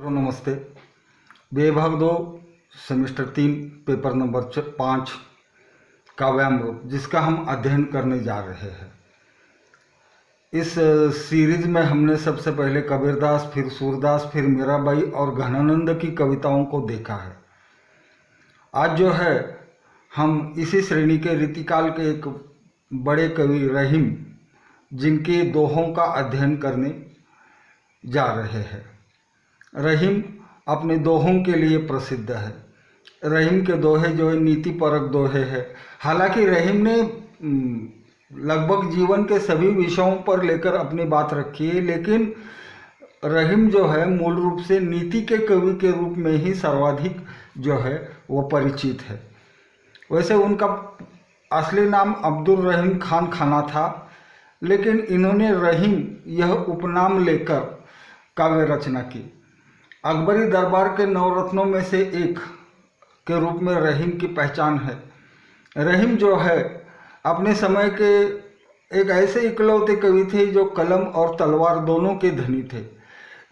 तो नमस्ते। विभाग 2 सेमेस्टर 3 पेपर नंबर 5 काव्यामृत, जिसका हम अध्ययन करने जा रहे हैं। इस सीरीज में हमने सबसे पहले कबीरदास, फिर सूरदास, फिर मीराबाई और घनानंद की कविताओं को देखा है। आज जो है हम इसी श्रेणी के रीतिकाल के एक बड़े कवि रहीम, जिनके दोहों का अध्ययन करने जा रहे हैं। रहीम अपने दोहों के लिए प्रसिद्ध है। रहीम के दोहे जो है नीति परक दोहे हैं। हालांकि रहीम ने लगभग जीवन के सभी विषयों पर लेकर अपनी बात रखी है, लेकिन रहीम जो है मूल रूप से नीति के कवि के रूप में ही सर्वाधिक जो है वो परिचित है। वैसे उनका असली नाम अब्दुल रहीम खान खाना था, लेकिन इन्होंने रहीम यह उपनाम लेकर काव्य रचना की। अकबरी दरबार के नवरत्नों में से एक के रूप में रहीम की पहचान है। रहीम जो है अपने समय के एक ऐसे इकलौते कवि थे जो कलम और तलवार दोनों के धनी थे।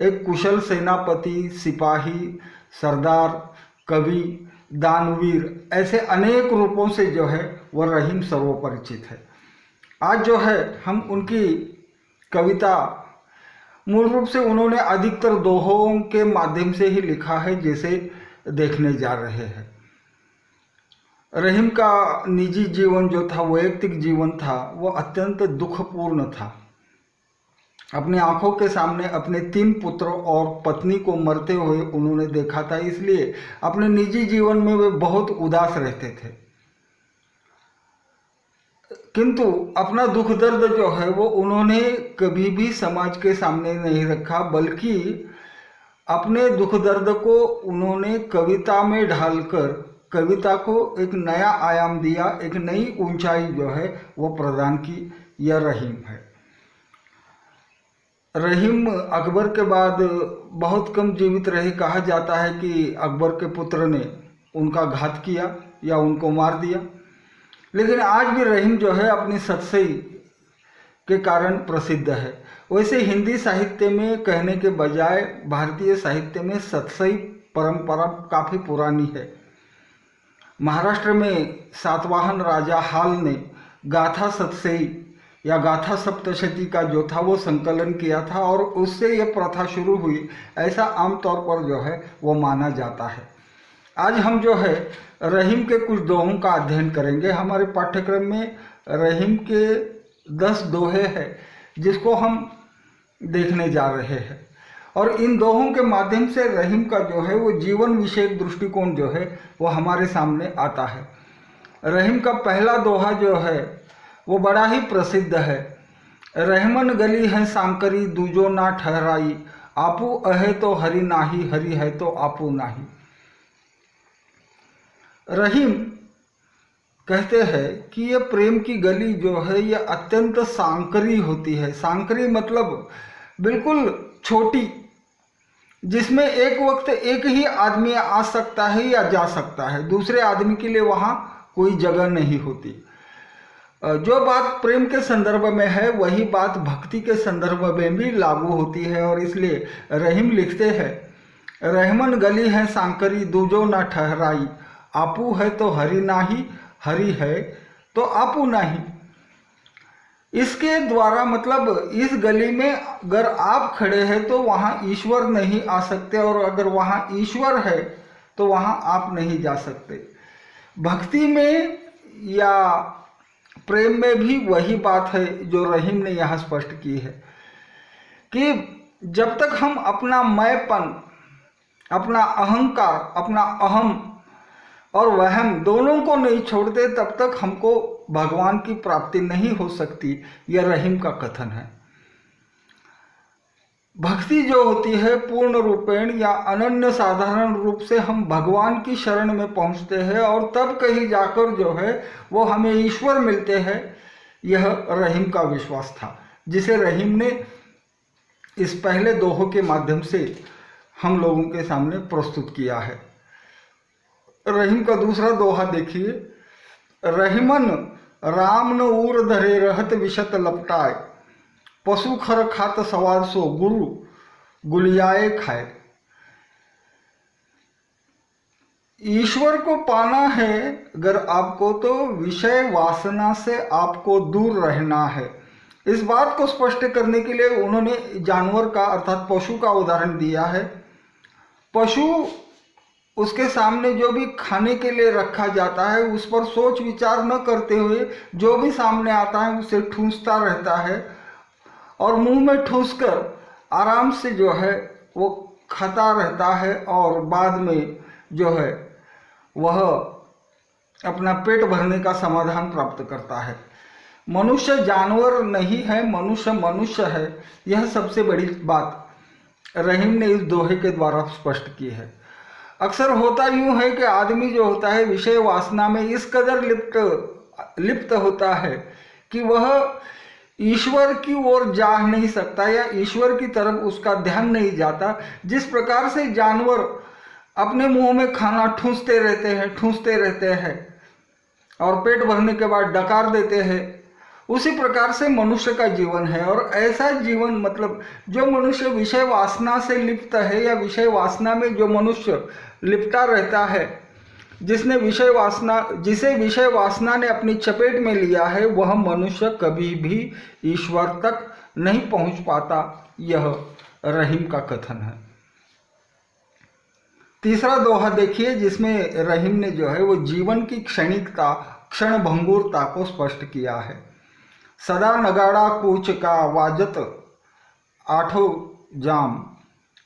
एक कुशल सेनापति, सिपाही, सरदार, कवि, दानवीर, ऐसे अनेक रूपों से जो है वह रहीम सर्वपरिचित है। आज जो है हम उनकी कविता मूल रूप से उन्होंने अधिकतर दोहों के माध्यम से ही लिखा है, जिसे देखने जा रहे हैं। रहीम का निजी जीवन जो था, वैयक्तिक जीवन था, वह अत्यंत दुखपूर्ण था। अपनी आंखों के सामने अपने 3 पुत्र और पत्नी को मरते हुए उन्होंने देखा था, इसलिए अपने निजी जीवन में वे बहुत उदास रहते थे। किंतु अपना दुख दर्द जो है वो उन्होंने कभी भी समाज के सामने नहीं रखा, बल्कि अपने दुख दर्द को उन्होंने कविता में ढालकर कविता को एक नया आयाम दिया, एक नई ऊंचाई जो है वो प्रदान की। यह रहीम है। रहीम अकबर के बाद बहुत कम जीवित रहे। कहा जाता है कि अकबर के पुत्र ने उनका घात किया या उनको मार दिया, लेकिन आज भी रहीम जो है अपनी सतसई के कारण प्रसिद्ध है। वैसे हिंदी साहित्य में कहने के बजाय भारतीय साहित्य में सतसई परंपरा काफ़ी पुरानी है। महाराष्ट्र में सातवाहन राजा हाल ने गाथा सतसई या गाथा सप्तशती का जो था वो संकलन किया था, और उससे यह प्रथा शुरू हुई, ऐसा आमतौर पर जो है वो माना जाता है। आज हम जो है रहीम के कुछ दोहों का अध्ययन करेंगे। हमारे पाठ्यक्रम में रहीम के 10 दोहे हैं जिसको हम देखने जा रहे हैं, और इन दोहों के माध्यम से रहीम का जो है वो जीवन विषयक दृष्टिकोण जो है वो हमारे सामने आता है। रहीम का पहला दोहा जो है वो बड़ा ही प्रसिद्ध है। रहमन गली है सांकरी, दूजो ना ठहराई, आपू अहे तो हरि नाही, हरि है तो आपू नाही। रहीम कहते हैं कि ये प्रेम की गली जो है ये अत्यंत सांकरी होती है। सांकरी मतलब बिल्कुल छोटी, जिसमें एक वक्त एक ही आदमी आ सकता है या जा सकता है, दूसरे आदमी के लिए वहाँ कोई जगह नहीं होती। जो बात प्रेम के संदर्भ में है वही बात भक्ति के संदर्भ में भी लागू होती है, और इसलिए रहीम लिखते हैं, रहमन गली है सांकरी, दूजो ना ठहराई, आपू है तो हरि नाही, हरि है तो आपू नाही। इसके द्वारा मतलब इस गली में अगर आप खड़े हैं तो वहाँ ईश्वर नहीं आ सकते, और अगर वहाँ ईश्वर है तो वहाँ आप नहीं जा सकते। भक्ति में या प्रेम में भी वही बात है जो रहीम ने यहाँ स्पष्ट की है कि जब तक हम अपना मैंपन, अपना अहंकार, अपना अहम और वहम दोनों को नहीं छोड़ते, तब तक हमको भगवान की प्राप्ति नहीं हो सकती। यह रहीम का कथन है। भक्ति जो होती है पूर्ण रूपेण या अनन्य साधारण रूप से हम भगवान की शरण में पहुंचते हैं, और तब कहीं जाकर जो है वो हमें ईश्वर मिलते हैं। यह रहीम का विश्वास था, जिसे रहीम ने इस पहले दोहों के माध्यम से हम लोगों के सामने प्रस्तुत किया है। रहीम का दूसरा दोहा देखिए। रहीमन राम न उर धरे रहत विशत लपटाए, पशु खर खात सवार सो गुरु गुलियाए खाए। ईश्वर को पाना है अगर आपको, तो विषय वासना से आपको दूर रहना है। इस बात को स्पष्ट करने के लिए उन्होंने जानवर का अर्थात पशु का उदाहरण दिया है। पशु, उसके सामने जो भी खाने के लिए रखा जाता है उस पर सोच विचार न करते हुए जो भी सामने आता है उसे ठूंसता रहता है और मुंह में ठूंसकर आराम से जो है वो खाता रहता है और बाद में जो है वह अपना पेट भरने का समाधान प्राप्त करता है। मनुष्य जानवर नहीं है, मनुष्य मनुष्य है। यह सबसे बड़ी बात रहीम ने इस दोहे के द्वारा स्पष्ट की है। अक्सर होता यूं है कि आदमी जो होता है विषय वासना में इस कदर लिप्त होता है कि वह ईश्वर की ओर जा नहीं सकता या ईश्वर की तरफ उसका ध्यान नहीं जाता। जिस प्रकार से जानवर अपने मुंह में खाना ठूंसते रहते हैं और पेट भरने के बाद डकार देते हैं, उसी प्रकार से मनुष्य का जीवन है। और ऐसा जीवन मतलब जो मनुष्य विषय वासना से लिप्त है या विषय वासना में जो मनुष्य लिपटा रहता है, जिसे विषय वासना ने अपनी चपेट में लिया है, वह मनुष्य कभी भी ईश्वर तक नहीं पहुंच पाता। यह रहीम का कथन है। तीसरा दोहा देखिए जिसमें रहीम ने जो है वो जीवन की क्षणिकता, क्षण भंगुरता को स्पष्ट किया है। सदा नगाड़ा कूच का वाजत आठों जाम,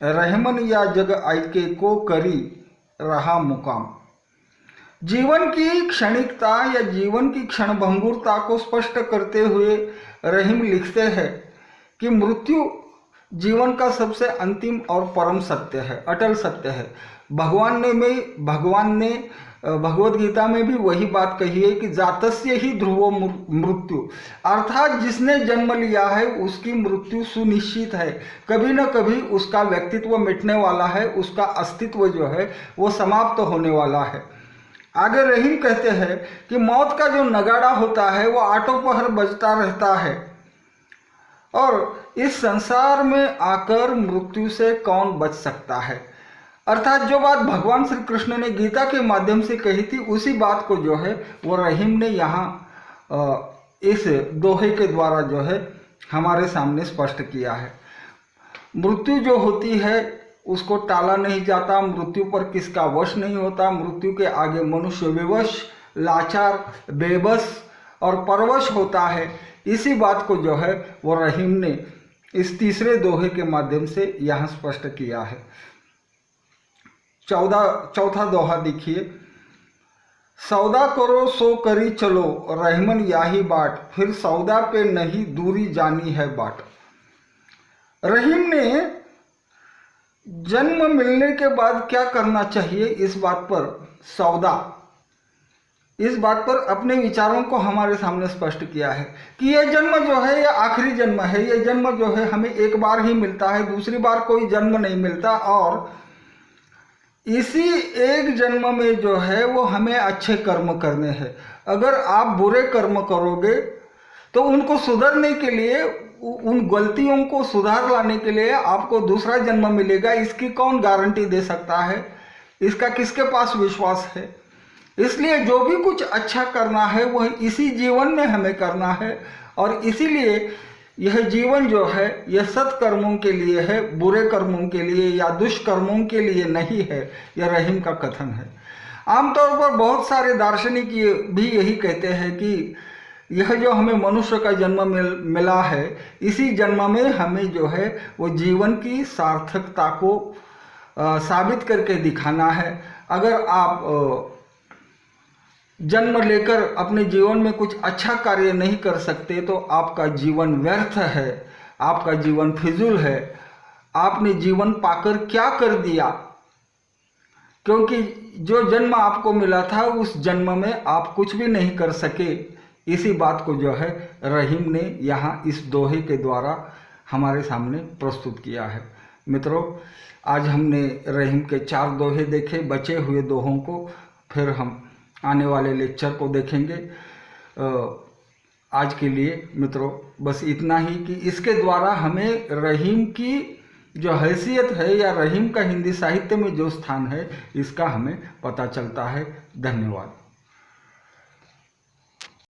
रहमन या जग आइके को करी रहा मुकाम। जीवन की क्षणिकता या जीवन की क्षण भंगुरता को स्पष्ट करते हुए रहीम लिखते हैं कि मृत्यु जीवन का सबसे अंतिम और परम सत्य है, अटल सत्य है। भगवान ने भगवद गीता में भी वही बात कही है कि जातस्य ही ध्रुवो मृत्यु, अर्थात जिसने जन्म लिया है उसकी मृत्यु सुनिश्चित है। कभी न कभी उसका व्यक्तित्व मिटने वाला है, उसका अस्तित्व जो है वो समाप्त होने वाला है। आगे रहीम कहते हैं कि मौत का जो नगाड़ा होता है वो आठों पहर बजता रहता है और इस संसार में आकर मृत्यु से कौन बच सकता है। अर्थात जो बात भगवान श्री कृष्ण ने गीता के माध्यम से कही थी उसी बात को जो है वो रहीम ने यहाँ इस दोहे के द्वारा जो है हमारे सामने स्पष्ट किया है। मृत्यु जो होती है उसको टाला नहीं जाता, मृत्यु पर किसका वश नहीं होता। मृत्यु के आगे मनुष्य विवश, लाचार, बेबस और परवश होता है। इसी बात को जो है वो रहीम ने इस तीसरे दोहे के माध्यम से यहाँ स्पष्ट किया है। चौथा दोहा देखिए, सौदा करो सो करी चलो, रहमन याही बाट, फिर सौदा पे नहीं दूरी जानी है बाट। रहीम ने जन्म मिलने के बाद क्या करना चाहिए इस बात पर अपने विचारों को हमारे सामने स्पष्ट किया है कि यह जन्म जो है यह आखिरी जन्म है। यह जन्म जो है हमें एक बार ही मिलता है, दूसरी बार कोई जन्म नहीं मिलता और इसी एक जन्म में जो है वो हमें अच्छे कर्म करने हैं। अगर आप बुरे कर्म करोगे तो उनको सुधरने के लिए, उन गलतियों को सुधार लाने के लिए आपको दूसरा जन्म मिलेगा। इसकी कौन गारंटी दे सकता है? इसका किसके पास विश्वास है? इसलिए जो भी कुछ अच्छा करना है वह इसी जीवन में हमें करना है और इसीलिए यह जीवन जो है यह सत्कर्मों के लिए है, बुरे कर्मों के लिए या दुष्कर्मों के लिए नहीं है। यह रहीम का कथन है। आमतौर पर बहुत सारे दार्शनिक भी यही कहते हैं कि यह जो हमें मनुष्य का जन्म मिला है, इसी जन्म में हमें जो है वो जीवन की सार्थकता को साबित करके दिखाना है। अगर आप जन्म लेकर अपने जीवन में कुछ अच्छा कार्य नहीं कर सकते तो आपका जीवन व्यर्थ है, आपका जीवन फिजूल है। आपने जीवन पाकर क्या कर दिया? क्योंकि जो जन्म आपको मिला था उस जन्म में आप कुछ भी नहीं कर सके। इसी बात को जो है रहीम ने यहाँ इस दोहे के द्वारा हमारे सामने प्रस्तुत किया है। मित्रों, आज हमने रहीम के 4 दोहे देखे। बचे हुए दोहों को फिर हम आने वाले लेक्चर को देखेंगे। आज के लिए मित्रों बस इतना ही कि इसके द्वारा हमें रहीम की जो हैसियत है या रहीम का हिंदी साहित्य में जो स्थान है, इसका हमें पता चलता है। धन्यवाद।